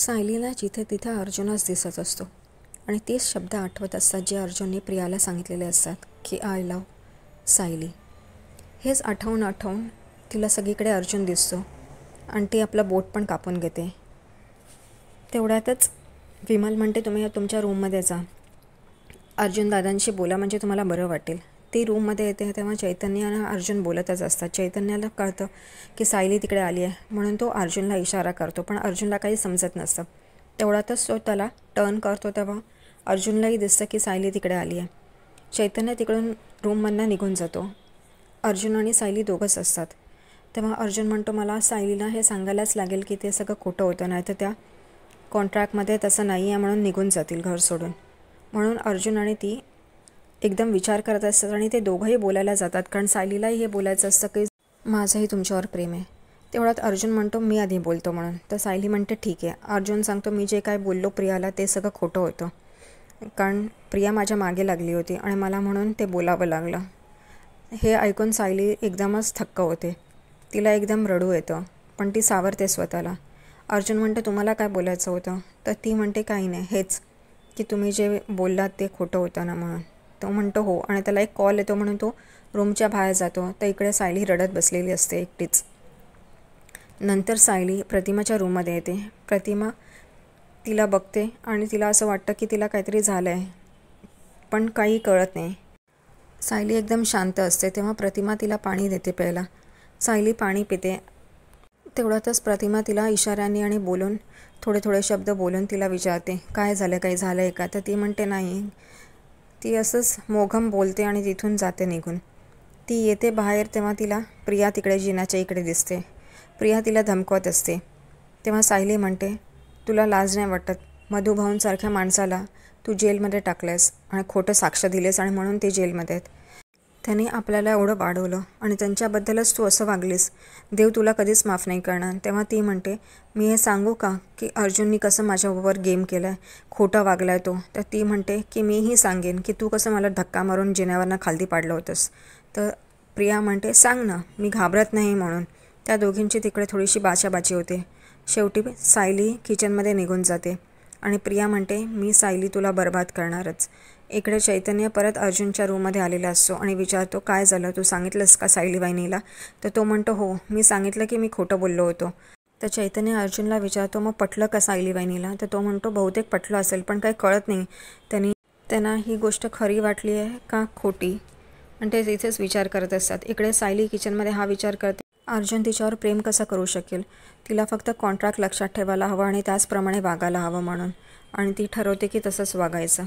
सायलीला जिथे तिथे अर्जुनच दिसत असतो आणि तेच शब्द आठवत असतात जे अर्जुनने प्रियाला सांगितलेले असतात की आय लव्ह सायली. हेच आठवून आठवून तिला सगळीकडे अर्जुन दिसतो आणि ती आपलं बोट पण कापून घेते. तेवढ्यातच विमल म्हणते, तुम्ही तुमच्या रूममध्ये जा, अर्जुन दादांशी बोला म्हणजे तुम्हाला बरं वाटेल. ती रूममध्ये येते तेव्हा चैतन्य आणि अर्जुन बोलतच असतात. चैतन्याला कळतं की सायली तिकडे आली आहे म्हणून तो अर्जुनला इशारा करतो, पण अर्जुनला काही समजत नसतं. तेवढ्यातच तो त्याला टर्न करतो तेव्हा अर्जुनलाही दिसतं की सायली तिकडे आली आहे. चैतन्य तिकडून रूममधनं निघून जातो. अर्जुन आणि सायली दोघंच असतात. तेव्हा अर्जुन म्हणतो, मला सायलीला हे सांगायलाच लागेल की ते सगळं खोटं होतं, नाही तर त्या कॉन्ट्रॅक्टमध्ये तसं नाही आहे म्हणून निघून जातील घर सोडून. म्हणून अर्जुन आणि ती एकदम विचार करत असतात आणि ते दोघंही बोलायला जातात, कारण सायलीलाही हे बोलायचं असतं की माझंही तुमच्यावर प्रेम आहे. तेवढ्यात अर्जुन म्हणतो मी आधी बोलतो म्हणून. तर सायली म्हणते ठीक आहे. अर्जुन सांगतो, मी जे काय बोललो प्रियाला ते सगळं खोटं होतं, कारण प्रिया माझ्या मागे लागली होती आणि मला म्हणून ते बोलावं लागलं. हे ऐकून सायली एकदमच थक्क होते. तिला एकदम रडू येतं, पण ती सावरते स्वतःला. अर्जुन म्हणते तुम्हाला काय बोलायचं होतं? तर ती म्हणते काही नाही, हेच की तुम्ही जे बोललात ते खोटं होतं ना म्हणून. तो म्हणतो हो, आणि त्याला एक कॉल येतो म्हणून तो रूमच्या बाहेर जातो. तर इकडे सायली रडत बसलेली असते एकटीच. नंतर सायली प्रतिमाच्या रूममध्ये येते. प्रतिमा तिला बघते आणि तिला असं वाटतं की तिला काहीतरी झालं आहे, पण काही कळत नाही. सायली एकदम शांत असते. तेव्हा प्रतिमा तिला पाणी देते प्यायला. सायली पाणी पिते. तेवढ्यातच प्रतिमा तिला इशाऱ्याने आणि बोलून थोडे थोडे शब्द बोलून तिला विचारते काय झालं, काही झालं आहे का? तर ती म्हणते नाही. ती असंच मोघम बोलते आणि तिथून जाते निघून. ती येते बाहेर तेव्हा तिला प्रिया तिकडे जिन्याच्या इकडे दिसते. प्रिया तिला धमकवत असते. तेव्हा सायली म्हणते, तुला लाज नाही वाटत? मधुभाऊंसारख्या माणसाला तू जेलमध्ये टाकलेस आणि खोटं साक्ष दिलेस आणि म्हणून ते जेलमध्ये आहेत. त्यांनी आपल्याला एवढं वाढवलं आणि त्यांच्याबद्दलच तू असं वागलीस. देव तुला कधीच माफ नाही करणार. तेव्हा ती म्हणते, मी हे सांगू का की अर्जुननी कसं माझ्याबरोबर गेम केला आहे, खोटा वागला आहे तो? तर ती म्हणते की मीही सांगेन की तू कसं मला धक्का मारून जिन्यावरनं खालती पाडलं होतंस. तर प्रिया म्हणते सांग ना, मी घाबरत नाही म्हणून. त्या दोघींची तिकडे थोडीशी बाचाबाची होते. शेवटी सायली किचनमध्ये निघून जाते आणि प्रिया म्हणते मी सायली तुला बर्बाद करणारच. इकडे चैतन्य परत अर्जुनच्या रूममध्ये आलेला असतो आणि विचारतो काय झालं, तू सांगितलंस का सायली वहिनीला? तर तो म्हणतो हो, मी सांगितलं की मी खोटं बोललो होतो. तर चैतन्य अर्जुनला विचारतो मग पटलं का सायली वहिनीला? तर तो म्हणतो बहुतेक पटलं असेल, पण काही कळत नाही त्यांना ही गोष्ट खरी वाटली आहे का खोटी, आणि ते तिथेच विचार करत असतात. इकडे सायली किचनमध्ये हा विचार करते अर्जुन तिच्यावर प्रेम कसं करू शकेल, तिला फक्त कॉन्ट्रॅक्ट लक्षात ठेवायला हवं आणि त्याचप्रमाणे वागायला हवं म्हणून, आणि ती ठरवते की तसंच वागायचं.